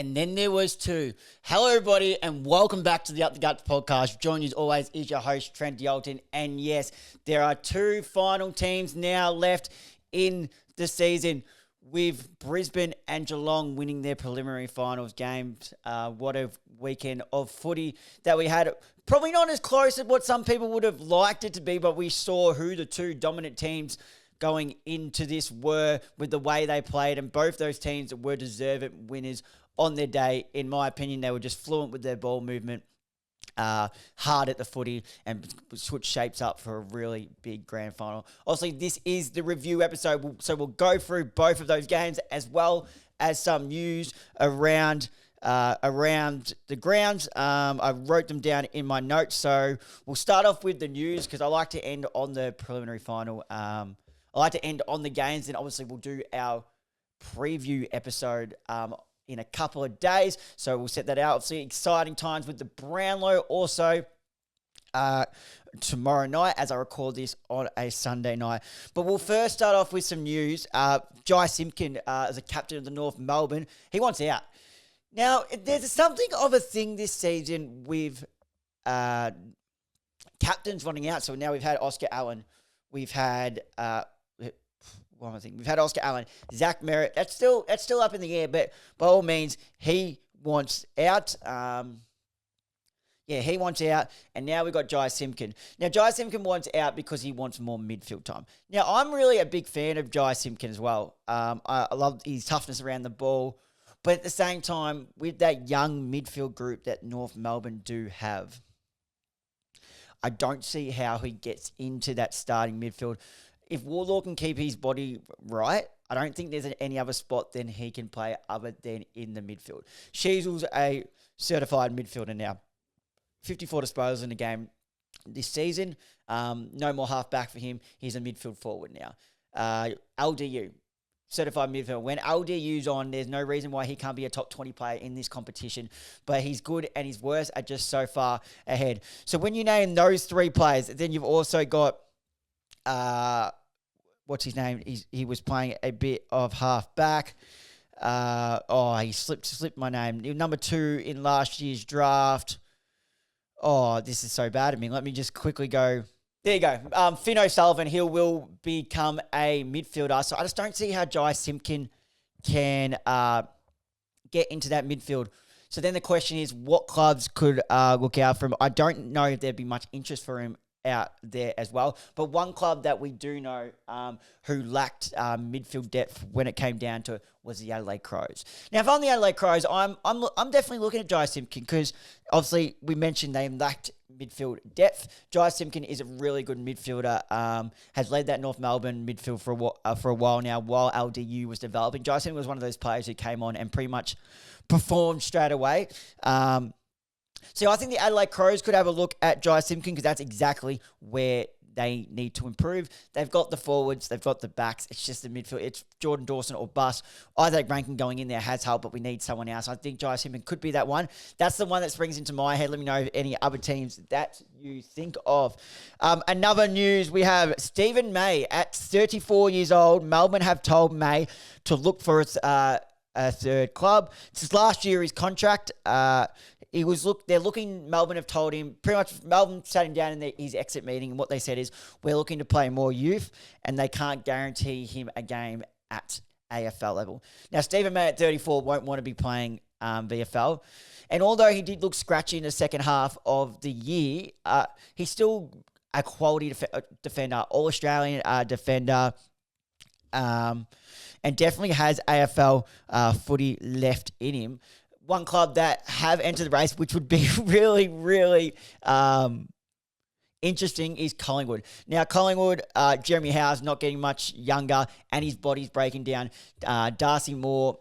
And then there was 2. Hello, everybody, and welcome back to the Up the Guts podcast. Joining you as always is your host, Trent Dialton. And yes, there are 2 final teams now left in the season, with Brisbane and Geelong winning their preliminary finals games. What a weekend of footy that we had. Probably not as close as what some people would have liked it to be, but we saw who the 2 dominant teams going into this were with the way they played, and both those teams were deserved winners on their day. In my opinion, they were just fluent with their ball movement, hard at the footy, and switch shapes up for a really big grand final. Obviously, this is the review episode, so we'll go through both of those games as well as some news around the grounds. I wrote them down in my notes, so we'll start off with the news because I like to end on the preliminary final. I like to end on the games, and obviously we'll do our preview episode in a couple of days, so we'll set that out. Obviously, exciting times with the Brownlow also tomorrow night as I record this on a Sunday night. But we'll first start off with some news. Jai Simpkin, as a captain of the North Melbourne, he wants out. Now, there's something of a thing this season with captains wanting out. So now we've had Oscar Allen, we've had one more thing. We've had Oscar Allen, Zach Merritt. That's still up in the air, but by all means, he wants out. He wants out, and now we've got Jai Simpkin. Now, Jai Simpkin wants out because he wants more midfield time. Now, I'm really a big fan of Jai Simpkin as well. I love his toughness around the ball, but at the same time, with that young midfield group that North Melbourne do have, I don't see how he gets into that starting midfield. If Warlaw can keep his body right, I don't think there's any other spot then he can play other than in the midfield. Sheasel's a certified midfielder now. 54 disposals in the game this season. No more half-back for him. He's a midfield forward now. LDU, certified midfielder. When LDU's on, there's no reason why he can't be a top 20 player in this competition. But he's good and his worst are just so far ahead. So when you name those 3 players, then you've also got what's his name? He was playing a bit of half-back. He slipped my name. Number 2 in last year's draft. Oh, this is so bad of me. Let me just quickly go. There you go. Finn O'Sullivan, he will become a midfielder. So I just don't see how Jai Simpkin can get into that midfield. So then the question is, what clubs could look out for him? I don't know if there'd be much interest for him out there as well. But one club that we do know who lacked midfield depth when it came down to it was the Adelaide Crows. Now, if I'm the Adelaide Crows, I'm definitely looking at Jai Simpkin because obviously we mentioned they lacked midfield depth. Jai Simpkin is a really good midfielder, has led that North Melbourne midfield for a while now while LDU was developing. Jai Simpkin was one of those players who came on and pretty much performed straight away. So I think the Adelaide Crows could have a look at Jai Simpkin because that's exactly where they need to improve. They've got the forwards, they've got the backs. It's just the midfield. It's Jordan Dawson or bust. Isaac Rankin going in there has helped, but we need someone else. I think Jai Simpkin could be that one. That's the one that springs into my head. Let me know if any other teams that you think of. Another news, we have Stephen May at 34 years old. Melbourne have told May to look for a third club. Since last year, his contract, Melbourne have told him, pretty much Melbourne sat him down in his exit meeting, and what they said is, we're looking to play more youth, and they can't guarantee him a game at AFL level. Now, Stephen May at 34 won't want to be playing VFL, and although he did look scratchy in the second half of the year, he's still a quality defender, all-Australian defender, and definitely has AFL footy left in him. One club that have entered the race, which would be really, really interesting, is Collingwood. Now, Collingwood, Jeremy Howe's not getting much younger, and his body's breaking down. Darcy Moore,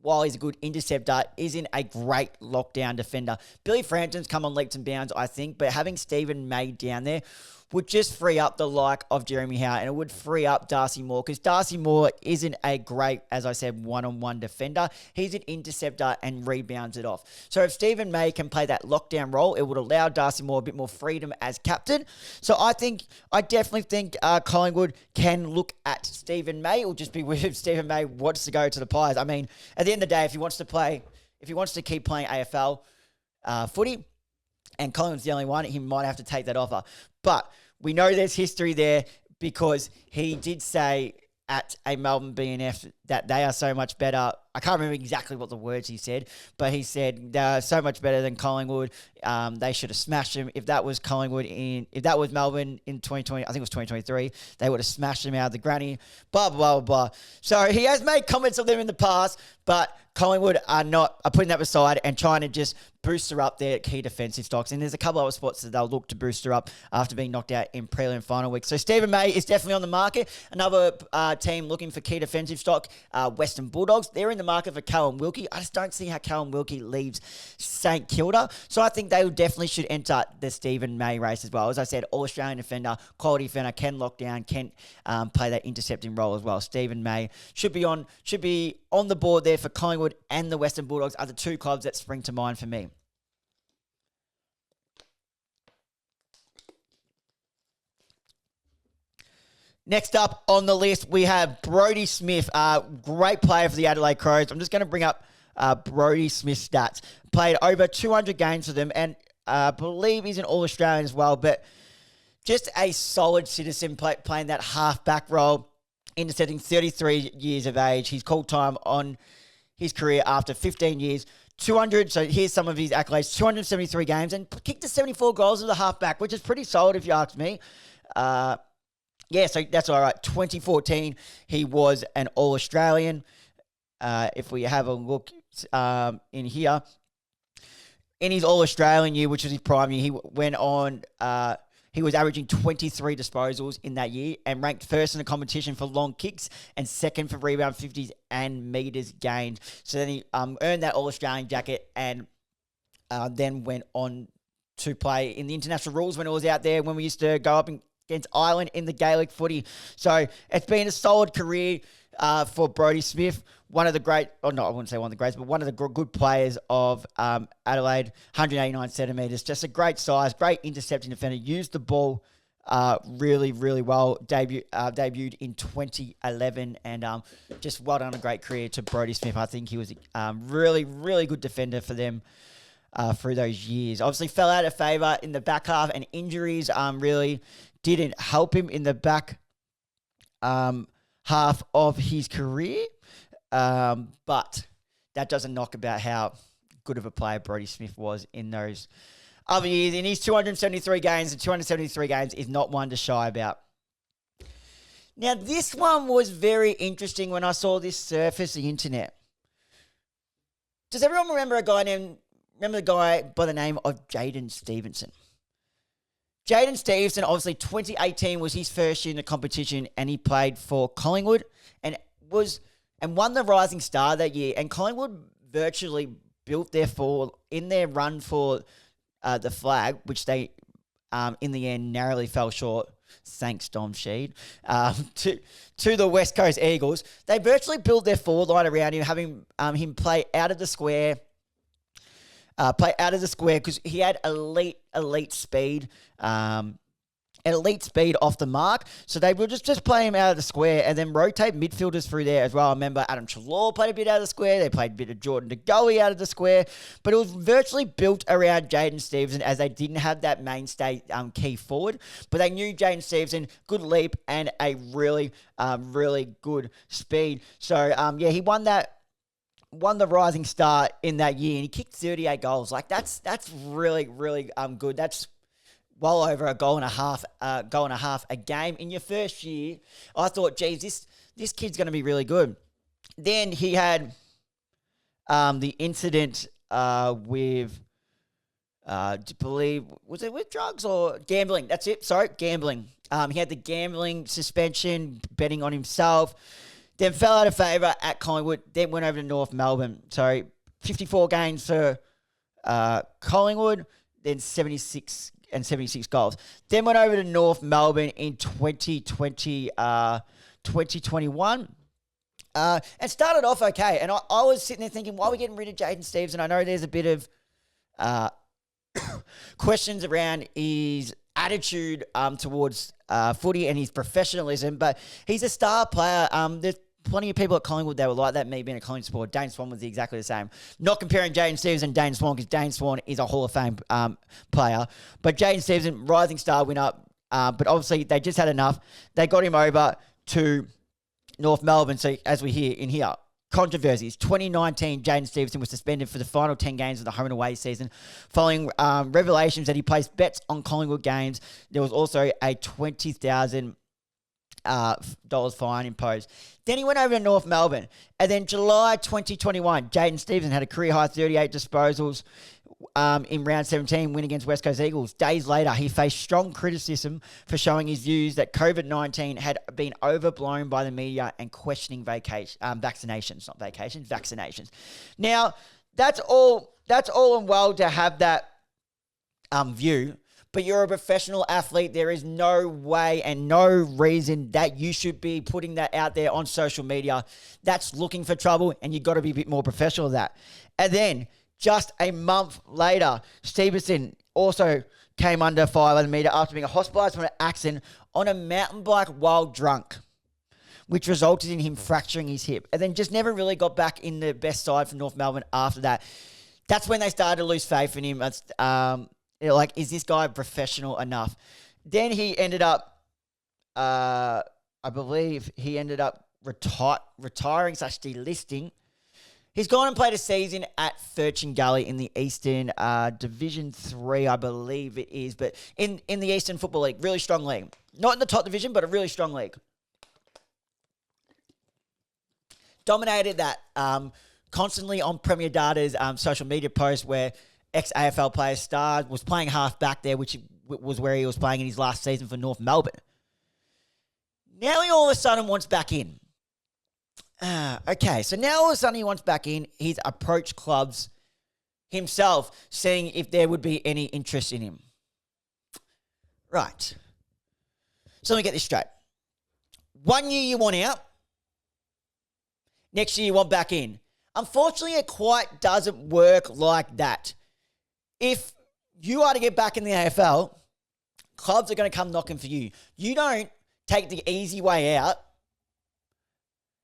while he's a good interceptor, isn't a great lockdown defender. Billy Frampton's come on leaps and bounds, I think, but having Stephen May down there would just free up the like of Jeremy Howe, and it would free up Darcy Moore, because Darcy Moore isn't a great, as I said, one-on-one defender. He's an interceptor and rebounds it off. So if Stephen May can play that lockdown role, it would allow Darcy Moore a bit more freedom as captain. So I definitely think Collingwood can look at Stephen May. It will just be weird if Stephen May wants to go to the Pies. I mean, at the end of the day, if he wants to keep playing AFL footy, and Collingwood's the only one, he might have to take that offer. But we know there's history there, because he did say at a Melbourne BNF that they are so much better. I can't remember exactly what the words he said, but he said they're so much better than Collingwood. They should have smashed them. If that was Melbourne in 2020, I think it was 2023, they would have smashed them out of the granny, blah, blah, blah, blah. So he has made comments of them in the past, but Collingwood are putting that aside and trying to just booster up their key defensive stocks. And there's a couple other spots that they'll look to booster up after being knocked out in prelim final week. So Stephen May is definitely on the market. Another team looking for key defensive stock, Western Bulldogs. They're in the market for Callum Wilkie. I just don't see how Callum Wilkie leaves St Kilda. So I think they definitely should enter the Stephen May race as well. As I said, All-Australian defender, quality defender, can lock down, can play that intercepting role as well. Stephen May should be on the board there for Collingwood, and the Western Bulldogs are the two clubs that spring to mind for me. Next up on the list, we have Brodie Smith, great player for the Adelaide Crows. I'm just going to bring up Brodie Smith's stats. Played over 200 games for them, and I believe he's an All-Australian as well, but just a solid citizen playing that half-back role, intercepting 33 years of age. He's called time on his career after 15 years. 200, so here's some of his accolades, 273 games, and kicked to 74 goals as a half-back, which is pretty solid if you ask me. Yeah, so that's all right. 2014, he was an All-Australian. If we have a look in here, in his All-Australian year, which was his prime year, he went on, he was averaging 23 disposals in that year and ranked first in the competition for long kicks and second for rebound 50s and metres gained. So then he earned that All-Australian jacket, and then went on to play in the international rules when it was out there, when we used to go up against Ireland in the Gaelic footy. So it's been a solid career for Brodie Smith. One of the great, I wouldn't say one of the greats, but one of the good players of Adelaide, 189 centimetres. Just a great size, great intercepting defender. Used the ball really, really well. Debuted in 2011, and just well done, a great career to Brodie Smith. I think he was really, really good defender for them through those years. Obviously fell out of favour in the back half, and injuries really didn't help him in the back half of his career. But that doesn't knock about how good of a player Brodie Smith was in those other years. In his 273 games, and 273 games is not one to shy about. Now, this one was very interesting when I saw this surface the internet. Does everyone remember the guy by the name of Jaden Stevenson? Jaden Stevenson, obviously 2018 was his first year in the competition, and he played for Collingwood and won the Rising Star that year. And Collingwood virtually built their fall in their run for the flag, which they in the end narrowly fell short, thanks Dom Sheed, to the West Coast Eagles. They virtually built their forward line around him, having him play out of the square. Because he had elite speed, elite speed off the mark. So they would just play him out of the square and then rotate midfielders through there as well. I remember Adam Treloar played a bit out of the square. They played a bit of Jordan De Goey out of the square. But it was virtually built around Jaden Stevenson, as they didn't have that mainstay key forward. But they knew Jaden Stevenson, good leap and a really, really good speed. So, he won the Rising Star in that year, and he kicked 38 goals. Like, that's really, really good. That's well over a goal and a half a game in your first year. I thought, geez, this kid's going to be really good. Then he had the incident with, I believe, was it with drugs or gambling? That's it. Sorry, gambling. He had the gambling suspension, betting on himself. Then fell out of favour at Collingwood. Then went over to North Melbourne. So 54 games for Collingwood. Then 76 and 76 goals. Then went over to North Melbourne in 2021. And started off okay. And I was sitting there thinking, why are we getting rid of Jaden Stevenson? I know there's a bit of questions around his attitude towards footy and his professionalism, but he's a star player. There's plenty of people at Collingwood that were like that, me being a Collingwood supporter. Dane Swan was exactly the same. Not comparing Jaden Stevenson and Dane Swan, because Dane Swan is a Hall of Fame player. But Jaden Stevenson, rising star winner, but obviously they just had enough. They got him over to North Melbourne. So as we hear in here, controversies. 2019, Jaden Stevenson was suspended for the final 10 games of the home and away season following revelations that he placed bets on Collingwood games. There was also a $20,000 fine imposed. Then he went over to North Melbourne. And then July 2021, Jaden Stevenson had a career-high 38 disposals in round 17, win against West Coast Eagles. Days later, he faced strong criticism for showing his views that COVID-19 had been overblown by the media and questioning vaccinations. Now, that's all and well to have that view, but you're a professional athlete. There is no way and no reason that you should be putting that out there on social media. That's looking for trouble, and you've got to be a bit more professional of that. And then, just a month later, Stevenson also came under fire by the media after being hospitalised from an accident on a mountain bike while drunk, which resulted in him fracturing his hip. And then just never really got back in the best side for North Melbourne after that. That's when they started to lose faith in him. Like, is this guy professional enough? Then he ended up, I believe he ended up retiring / delisting. He's gone and played a season at Furchin Gully in the Eastern Division 3, I believe it is, but in the Eastern Football League. Really strong league. Not in the top division, but a really strong league. Dominated that constantly on Premier Data's social media posts where ex-AFL player starred, was playing half back there, which was where he was playing in his last season for North Melbourne. Now he all of a sudden wants back in. Okay, so now all of a sudden he wants back in. He's approached clubs himself, seeing if there would be any interest in him. Right. So let me get this straight. 1 year you want out. Next year you want back in. Unfortunately, it quite doesn't work like that. If you are to get back in the AFL, clubs are going to come knocking for you. You don't take the easy way out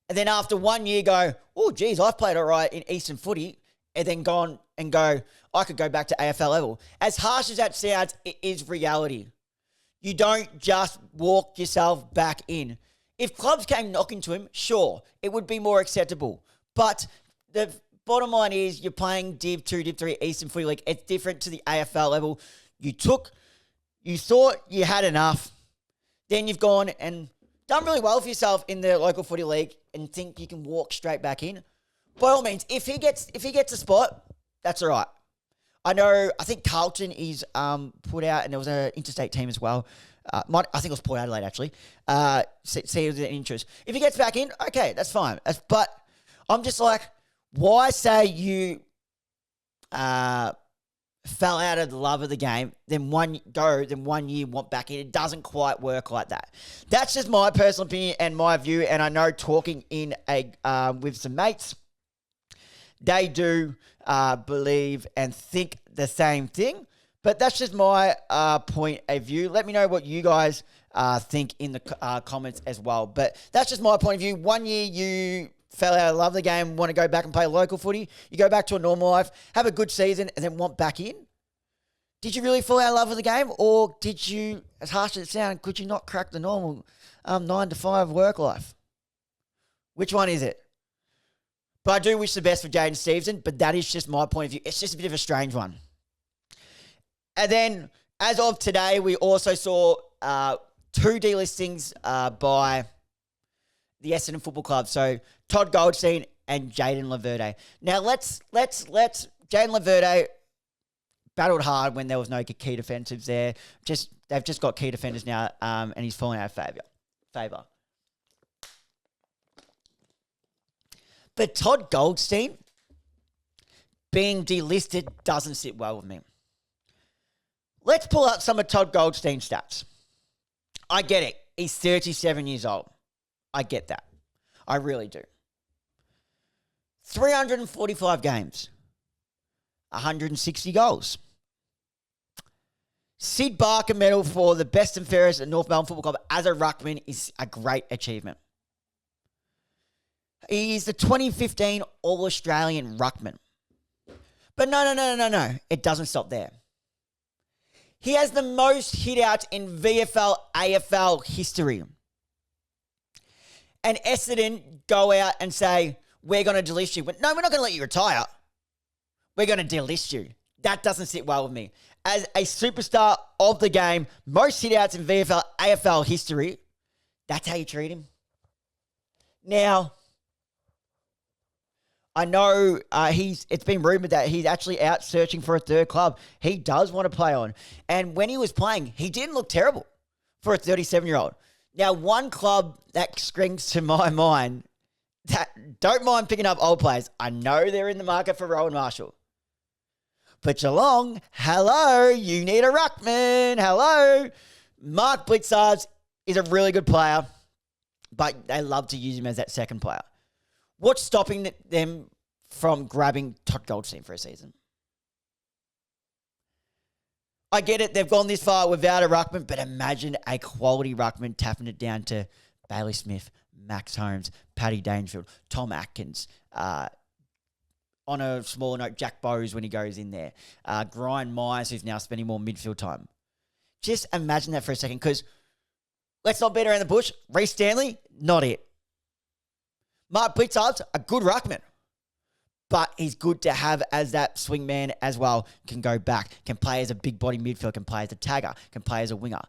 and then after 1 year go, oh, geez, I've played all right in Eastern footy, and then go on and go, I could go back to AFL level. As harsh as that sounds, it is reality. You don't just walk yourself back in. If clubs came knocking to him, sure, it would be more acceptable. But the bottom line is you're playing Div 2, Div 3 Eastern Footy League. It's different to the AFL level. You thought you had enough. Then you've gone and done really well for yourself in the local footy league and think you can walk straight back in. By all means, if he gets a spot, that's all right. I think Carlton is put out, and there was an interstate team as well. I think it was Port Adelaide, actually. See if there's an interest. If he gets back in, okay, that's fine. But I'm just like, why say you fell out of the love of the game, then 1 year want back in? It doesn't quite work like that. That's just my personal opinion and my view, and I know talking in with some mates, they do believe and think the same thing. But that's just my point of view. Let me know what you guys think in the comments as well. But that's just my point of view. 1 year you fell out of love the game, want to go back and play local footy. You go back to a normal life, have a good season, and then want back in. Did you really fall out of love with the game? Or did you, as harsh as it sounds, could you not crack the normal 9 to 5 work life? Which one is it? But I do wish the best for Jaden Stevenson, but that is just my point of view. It's just a bit of a strange one. And then, as of today, we also saw 2 delistings by the Essendon Football Club. So, Todd Goldstein and Jayden Laverde. Now, let's Jayden Laverde battled hard when there was no key defensives there. They've just got key defenders now, and he's falling out of favour. But Todd Goldstein being delisted doesn't sit well with me. Let's pull out some of Todd Goldstein's stats. I get it. He's 37 years old. I get that. I really do. 345 games. 160 goals. Sid Barker medal for the best and fairest at North Melbourne Football Club as a ruckman is a great achievement. He is the 2015 All-Australian ruckman. But no. It doesn't stop there. He has the most hit-outs in VFL, AFL history. And Essendon go out and say, we're going to delist you. But no, we're not going to let you retire. We're going to delist you. That doesn't sit well with me. As a superstar of the game, most hit-outs in VFL, AFL history, that's how you treat him. Now, I know it's been rumoured that he's actually out searching for a third club. He does want to play on. And when he was playing, he didn't look terrible for a 37-year-old. Now, one club that springs to my mind that don't mind picking up old players, I know they're in the market for Rowan Marshall. But Geelong, hello, you need a ruckman, hello. Mark Blitzards is a really good player, but they love to use him as that second player. What's stopping them from grabbing Todd Goldstein for a season? I get it. They've gone this far without a ruckman, but imagine a quality ruckman tapping it down to Bailey Smith, Max Holmes, Paddy Dangerfield, Tom Atkins. On a smaller note, Jack Bowes when he goes in there. Brian Myers, who's now spending more midfield time. Just imagine that for a second, because let's not beat around the bush. Reece Stanley, not it. Mark Blitzards, a good ruckman. But he's good to have as that swing man as well. Can go back, can play as a big body midfield, can play as a tagger, can play as a winger.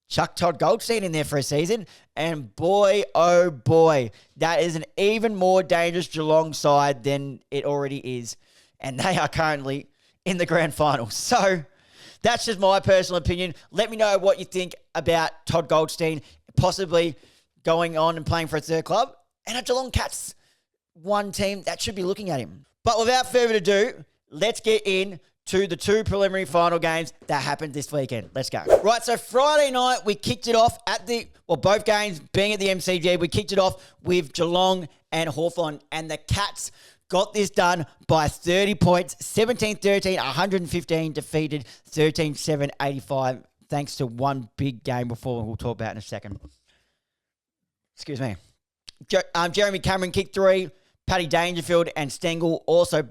Chuck Todd Goldstein in there for a season, and boy, oh boy, that is an even more dangerous Geelong side than it already is. And they are currently in the grand final. So that's just my personal opinion. Let me know what you think about Todd Goldstein possibly going on and playing for a third club. And a Geelong Cats, one team that should be looking at him. But without further ado, let's get in to the two preliminary final games that happened this weekend. Let's go. Right, so Friday night, we kicked it off both games being at the MCG, we kicked it off with Geelong and Hawthorn, and the Cats got this done by 30 points, 17-13, 115 defeated, 13-7, 85, thanks to one big game before we'll talk about in a second. Excuse me. Jeremy Cameron kicked 3. Paddy Dangerfield and Stengel also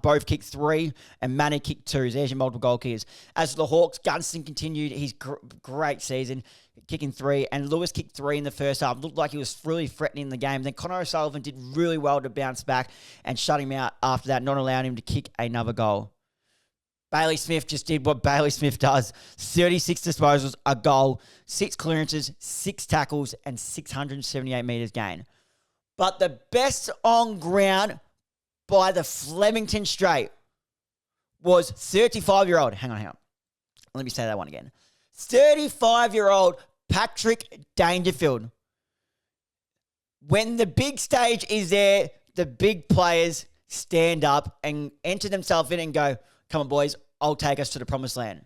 both kicked 3. And Manny kicked 2. There's your multiple goal kickers. As for the Hawks, Gunston continued his great season, kicking 3. And Lewis kicked 3 in the first half. Looked like he was really threatening the game. Then Connor O'Sullivan did really well to bounce back and shut him out after that, not allowing him to kick another goal. Bailey Smith just did what Bailey Smith does. 36 disposals, a goal, 6 clearances, 6 tackles, and 678 metres gain. But the best on ground by the Flemington Straight was 35-year-old. Hang on. Let me say that one again. 35-year-old Patrick Dangerfield. When the big stage is there, the big players stand up and enter themselves in and go, come on, boys, I'll take us to the promised land.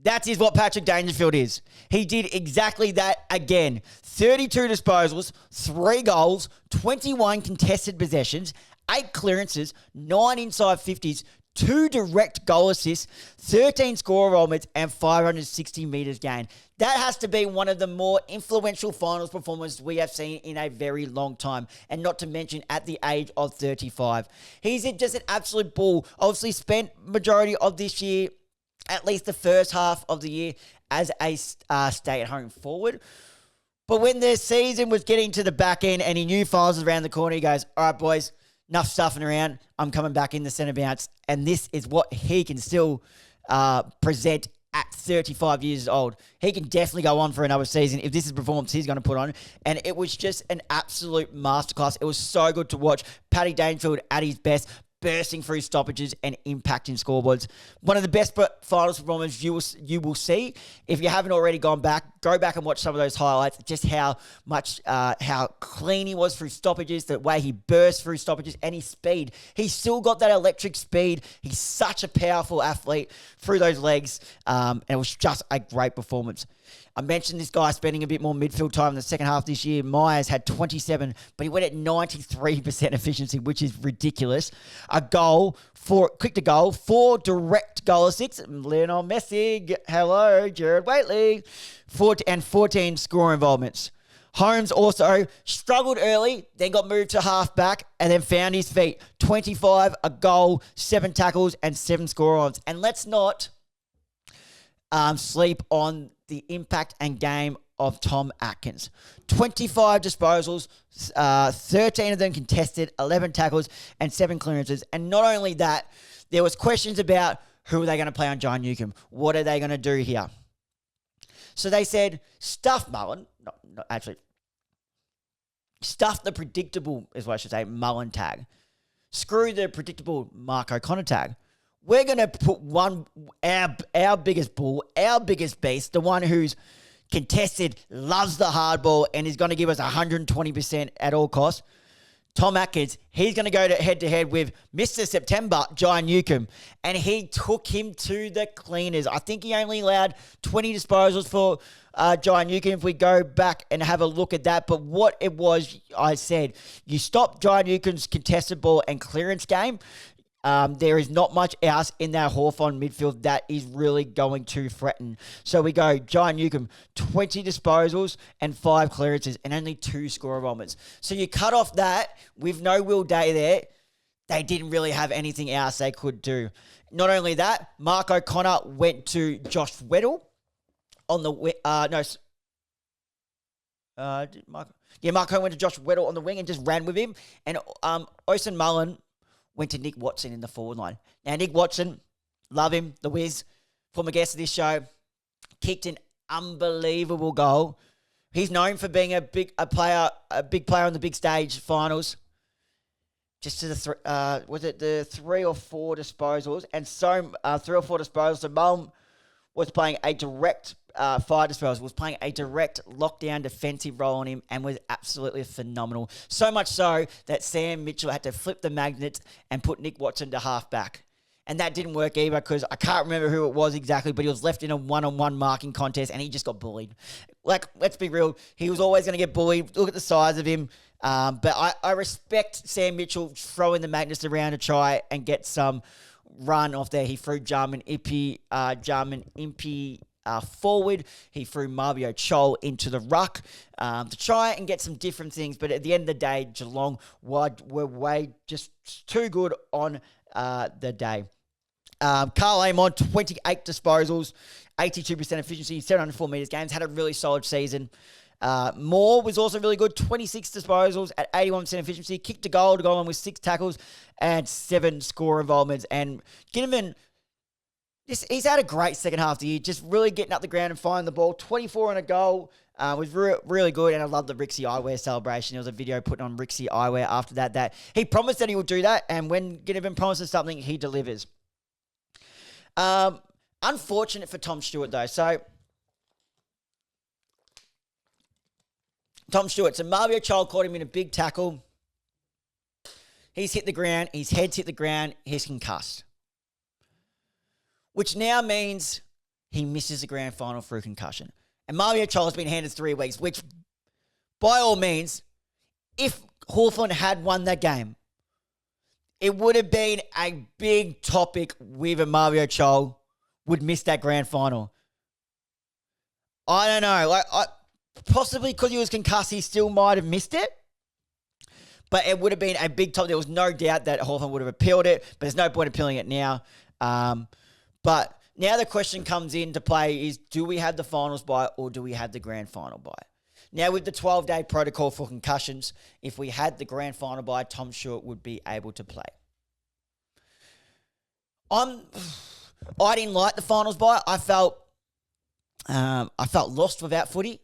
That is what Patrick Dangerfield is. He did exactly that again. 32 disposals, 3 goals, 21 contested possessions, 8 clearances, 9 inside 50s, 2 direct goal assists, 13 score enrollments, and 560 metres gained. That has to be one of the more influential finals performances we have seen in a very long time, and not to mention at the age of 35. He's just an absolute bull. Obviously spent majority of this year, at least the first half of the year, as a stay-at-home forward. But when the season was getting to the back end and he knew finals was around the corner, he goes, all right, boys, enough stuffing around. I'm coming back in the centre bounce. And this is what he can still present at 35 years old. He can definitely go on for another season if this is the performance he's going to put on. And it was just an absolute masterclass. It was so good to watch Paddy Dangerfield at his best, bursting through stoppages and impacting scoreboards. One of the best finals performances you will see. If you haven't already gone back, go back and watch some of those highlights. Just how clean he was through stoppages, the way he burst through stoppages, and his speed. He's still got that electric speed. He's such a powerful athlete through those legs, and it was just a great performance. I mentioned this guy spending a bit more midfield time in the second half this year. Myers had 27, but he went at 93% efficiency, which is ridiculous. Quick to goal, 4 direct goal assists. Lionel Messi, hello, Jared Waitley, 14 score involvements. Holmes also struggled early, then got moved to half-back, and then found his feet. 25, a goal, 7 tackles, and 7 score-ons. And let's not sleep on the impact and game of Tom Atkins. 25 disposals, 13 of them contested, 11 tackles, and 7 clearances. And not only that, there was questions about who are they going to play on John Newcombe? What are they going to do here? So they said, stuff Mullen, stuff the predictable, is what I should say, Mullen tag. Screw the predictable Mark O'Connor tag. We're going to put our biggest bull, our biggest beast, the one who's contested, loves the hard ball, and is going to give us 120% at all costs. Tom Atkins, he's going to go head-to-head with Mr. September, John Newcombe, and he took him to the cleaners. I think he only allowed 20 disposals for John Newcombe if we go back and have a look at that. But what it was, I said, you stop John Newcombe's contested ball and clearance game, there is not much else in that Hawthorn midfield that is really going to threaten. So we go, John Newcombe, 20 disposals and 5 clearances and only 2 score moments. So you cut off that with no Will Day there. They didn't really have anything else they could do. Not only that, Mark O'Connor went to Josh Weddle on the Mark O'Connor went to Josh Weddle on the wing and just ran with him. And Osen Mullen went to Nick Watson in the forward line. Now, Nick Watson, love him, the whiz, former guest of this show, kicked an unbelievable goal. He's known for being a big player on the big stage finals. Just to the 3 or 4 disposals, and so 3 or 4 disposals. So Mullen was playing a direct 5 disposals, was playing a direct lockdown defensive role on him and was absolutely phenomenal. So much so that Sam Mitchell had to flip the magnets and put Nick Watson to half-back. And that didn't work either because I can't remember who it was exactly, but he was left in a one-on-one marking contest and he just got bullied. Like, let's be real, he was always going to get bullied. Look at the size of him. But I respect Sam Mitchell throwing the magnets around to try and get some run off there. He threw Jarman Impey forward. He threw Mario Chol into the ruck to try and get some different things. But at the end of the day, Geelong were way just too good on the day. Carl Amon, 28 disposals, 82% efficiency, 704 metres games, had a really solid season. Moore was also really good, 26 disposals at 81% efficiency, kicked a goal to go on with 6 tackles and 7 score involvements. And Ginnivan, he's had a great second half of the year, just really getting up the ground and finding the ball. 24 and a goal was really good, and I love the Rixie Eyewear celebration. There was a video put on Rixie Eyewear after that he promised that he would do that, and when Ginnivan promises something, he delivers. Unfortunate for Tom Stewart, though. So, Tom Stewart. So, Mario Child caught him in a big tackle. He's hit the ground. His head's hit the ground. He's concussed. Which now means he misses the grand final through concussion. And Mario Child's been handed 3 weeks, which, by all means, if Hawthorn had won that game, it would have been a big topic whether Mario Chol would miss that grand final. I don't know. Possibly because he was concussed, he still might have missed it. But it would have been a big topic. There was no doubt that Hawthorn would have appealed it, but there's no point appealing it now. But now the question comes into play is, do we have the finals bye or do we have the grand final bye? Now, with the 12-day protocol for concussions, if we had the grand final bye, Tom Stewart would be able to play. I didn't like the finals bye. I felt lost without footy.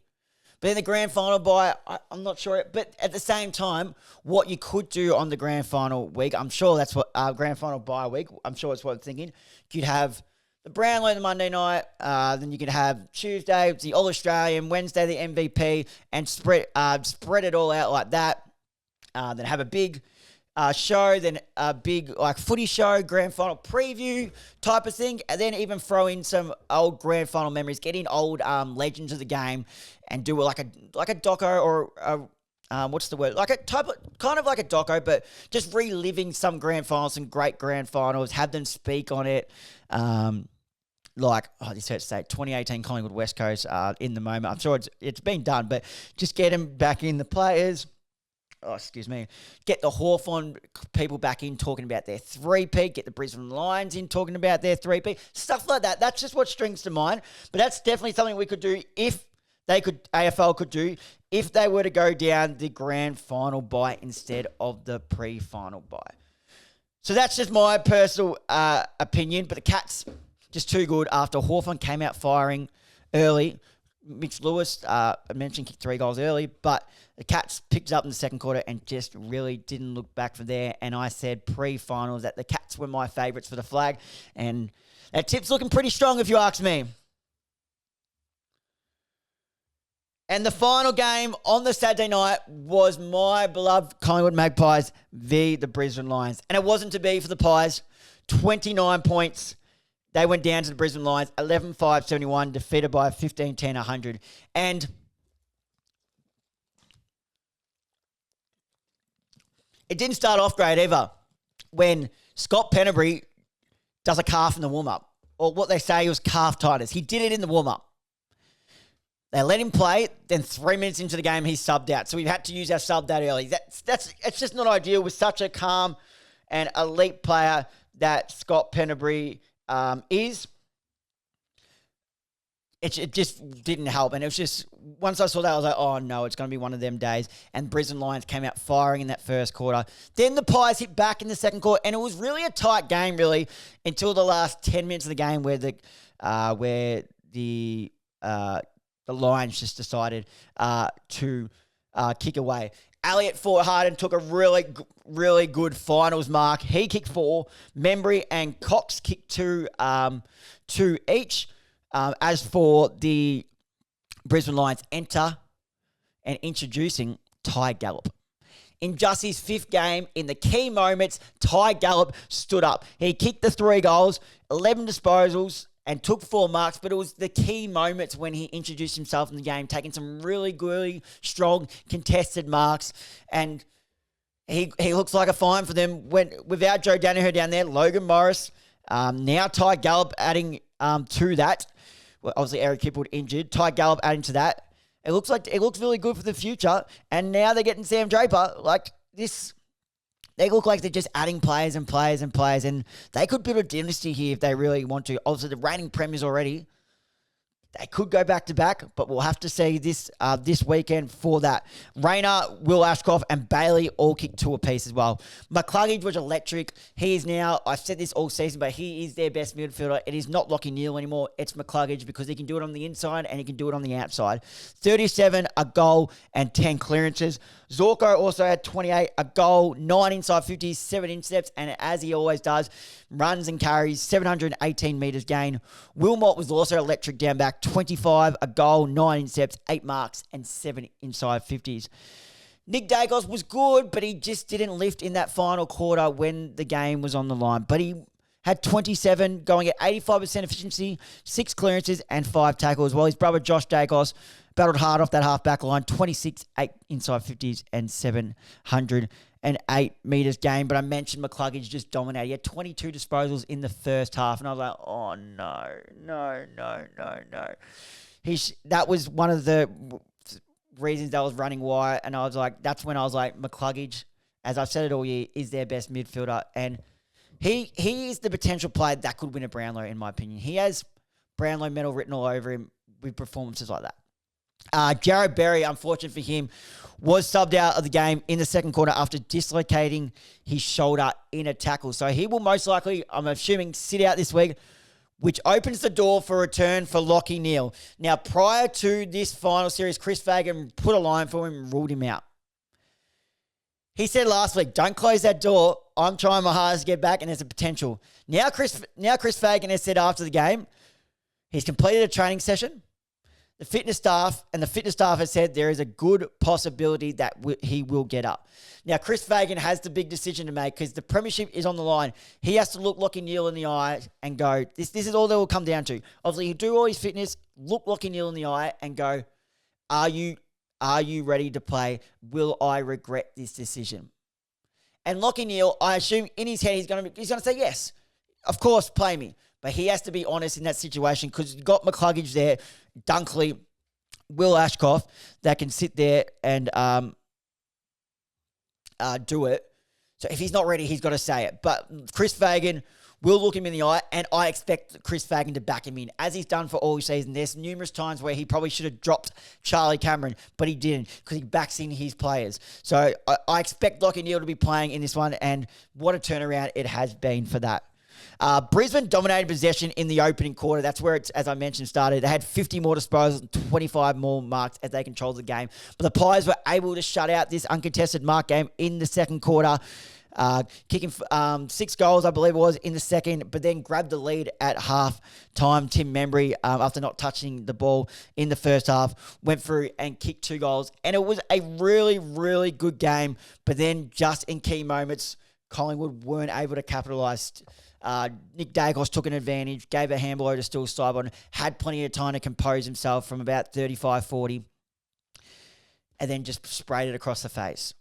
But in the grand final bye, I'm not sure. But at the same time, what you could do on the grand final week, I'm sure that's what grand final bye week. I'm sure it's what I'm thinking. You'd have the Brownlow the Monday night. Then you could have Tuesday the All Australian, Wednesday the MVP, and spread it all out like that. Then have a big show, then a big footy show, grand final preview type of thing, and then even throw in some old grand final memories, get in old legends of the game, and do like a doco or what's the word? Like a type of, kind of like a doco, but just reliving some grand finals, some great grand finals, have them speak on it. This hurts to say, 2018 Collingwood West Coast in the moment. I'm sure it's been done, but just get them back in the players. Get the Hawthorn people back in talking about their three-peat. Get the Brisbane Lions in talking about their three-peat. Stuff like that. That's just what strings to mind. But that's definitely something we could do AFL could do if they were to go down the grand final bye instead of the pre-final bye. So that's just my personal opinion. But the Cats, just too good after Hawthorn came out firing early. Mitch Lewis, I mentioned, kicked 3 goals early, but the Cats picked it up in the second quarter and just really didn't look back from there. And I said pre-finals that the Cats were my favourites for the flag. And that tip's looking pretty strong if you ask me. And the final game on the Saturday night was my beloved Collingwood Magpies v. the Brisbane Lions. And it wasn't to be for the Pies. 29 points. They went down to the Brisbane Lions, 11-5-71, defeated by 15-10-100. And it didn't start off great ever when Scott Pennebury does a calf in the warm-up, or what they say was calf tightness. He did it in the warm-up. They let him play, then 3 minutes into the game, he subbed out. So we had to use our sub that early. It's just not ideal with such a calm and elite player that Scott Pennebury is. It just didn't help. And it was just, once I saw that, I was like, oh no, it's going to be one of them days. And Brisbane Lions came out firing in that first quarter. Then the Pies hit back in the second quarter, and it was really a tight game, really, until the last 10 minutes of the game where the Lions just decided to kick away. Elliott Ford-Harden took a really, really good finals mark. He kicked 4. Membry and Cox kicked 2 each. As for the Brisbane Lions, enter and introducing Ty Gallop. In just his 5th game, in the key moments, Ty Gallop stood up. He kicked the 3 goals, 11 disposals, and took 4 marks, but it was the key moments when he introduced himself in the game, taking some really strong contested marks, and he looks like a find for them. Without Joe Daniher down there, Logan Morris, now Ty Gallop adding to that. Well, obviously Eric Kipwood injured. Ty Gallop adding to that. It looks really good for the future, and now they're getting Sam Draper. Like this, they look like they're just adding players, and they could build a dynasty here if they really want to. Obviously, the reigning premiers already. They could go back-to-back, but we'll have to see this weekend for that. Rayner, Will Ashcroft, and Bailey all kicked 2 apiece as well. McCluggage was electric. He is now, I've said this all season, but he is their best midfielder. It is not Lachie Neale anymore. It's McCluggage because he can do it on the inside and he can do it on the outside. 37, a goal, and 10 clearances. Zorko also had 28, a goal, 9 inside 50s, 7 intercepts, and as he always does, runs and carries, 718 metres gain. Wilmot was also electric down back, 25, a goal, 9 intercepts, 8 marks, and 7 inside 50s. Nick Dacos was good, but he just didn't lift in that final quarter when the game was on the line. But he had 27, going at 85% efficiency, 6 clearances, and 5 tackles, while his brother Josh Dacos battled hard off that half-back line, 26, 8 inside 50s, and 708 metres gained. But I mentioned McCluggage just dominated. He had 22 disposals in the first half, and I was like, oh, no. That was one of the reasons that was running wire, and I was like, that's when I was like, McCluggage, as I've said it all year, is their best midfielder, and he is the potential player that could win a Brownlow, in my opinion. He has Brownlow medal written all over him with performances like that. Jared Berry, unfortunate for him, was subbed out of the game in the second quarter after dislocating his shoulder in a tackle. So he will most likely, I'm assuming, sit out this week. which opens the door for return for Lachie Neale. Now, prior to this final series, Chris Fagan put a line for him and ruled him out. He said last week, don't close that door. I'm trying my hardest to get back, and there's a potential. Now Chris Fagan has said after the game, he's completed a training session. The fitness staff has said there is a good possibility that he will get up. Now, Chris Fagan has the big decision to make because the premiership is on the line. He has to look Lachie Neale in the eye and go, this is all that will come down to. Obviously, he'll do all his fitness, look Lachie Neale in the eye and go, are you ready to play? Will I regret this decision? And Lachie Neale, I assume in his head, he's going to say yes. Of course, play me. But he has to be honest in that situation because you've got McCluggage there, Dunkley, Will Ashcroft that can sit there and do it. So if he's not ready, he's got to say it. But Chris Fagan will look him in the eye, and I expect Chris Fagan to back him in, as he's done for all season. There's numerous times where he probably should have dropped Charlie Cameron, but he didn't because he backs in his players. So I expect Lachie Neale to be playing in this one, and what a turnaround it has been for that. Brisbane dominated possession in the opening quarter. That's where it's, as I mentioned, started. They had 50 more disposals and 25 more marks as they controlled the game. But the Pies were able to shut out this uncontested mark game in the second quarter, kicking 6 goals, I believe it was, in the second, but then grabbed the lead at half time. Tim Membry, after not touching the ball in the first half, went through and kicked 2 goals. And it was a really, really good game. But then just in key moments, Collingwood weren't able to capitalise. Nick Dacos took an advantage, gave a handball to Steele Sidebottom, had plenty of time to compose himself from about 35-40, and then just sprayed it across the face.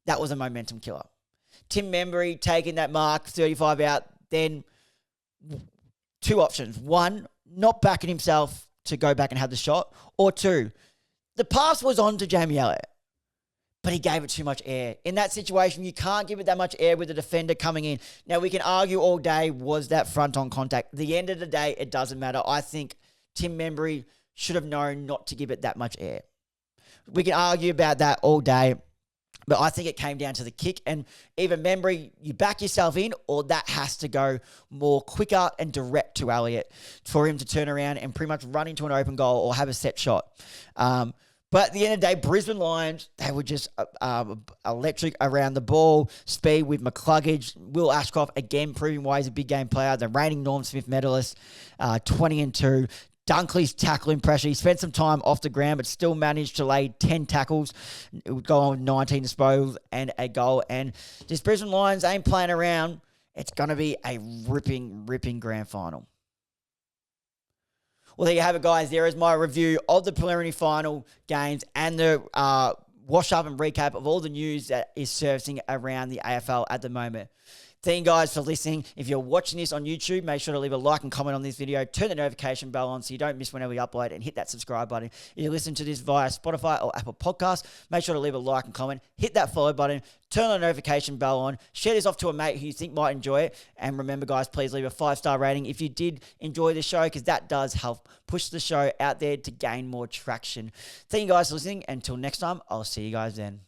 That was a momentum killer. Tim Membry taking that mark, 35 out, then 2 options. 1, not backing himself to go back and have the shot, or 2, the pass was on to Jamie Elliott, but he gave it too much air. In that situation, you can't give it that much air with the defender coming in. Now, we can argue all day, was that front-on contact? At the end of the day, it doesn't matter. I think Tim Membry should have known not to give it that much air. We can argue about that all day, but I think it came down to the kick. And either Membry, you back yourself in, or that has to go more quicker and direct to Elliott for him to turn around and pretty much run into an open goal or have a set shot. But at the end of the day, Brisbane Lions, they were just electric around the ball. Speed with McCluggage. Will Ashcroft, again, proving why he's a big game player. The reigning Norm Smith medalist, 20-2. Dunkley's tackling pressure. He spent some time off the ground, but still managed to lay 10 tackles. It would go on with 19 disposals and a goal. And this Brisbane Lions ain't playing around. It's going to be a ripping grand final. Well, there you have it, guys. There is my review of the preliminary final games and the wash-up and recap of all the news that is surfacing around the AFL at the moment. Thank you guys for listening. If you're watching this on YouTube, make sure to leave a like and comment on this video. Turn the notification bell on so you don't miss whenever we upload, and hit that subscribe button. If you listen to this via Spotify or Apple Podcasts, make sure to leave a like and comment. Hit that follow button. Turn the notification bell on. Share this off to a mate who you think might enjoy it. And remember, guys, please leave a 5-star rating if you did enjoy the show, because that does help push the show out there to gain more traction. Thank you guys for listening. Until next time, I'll see you guys then.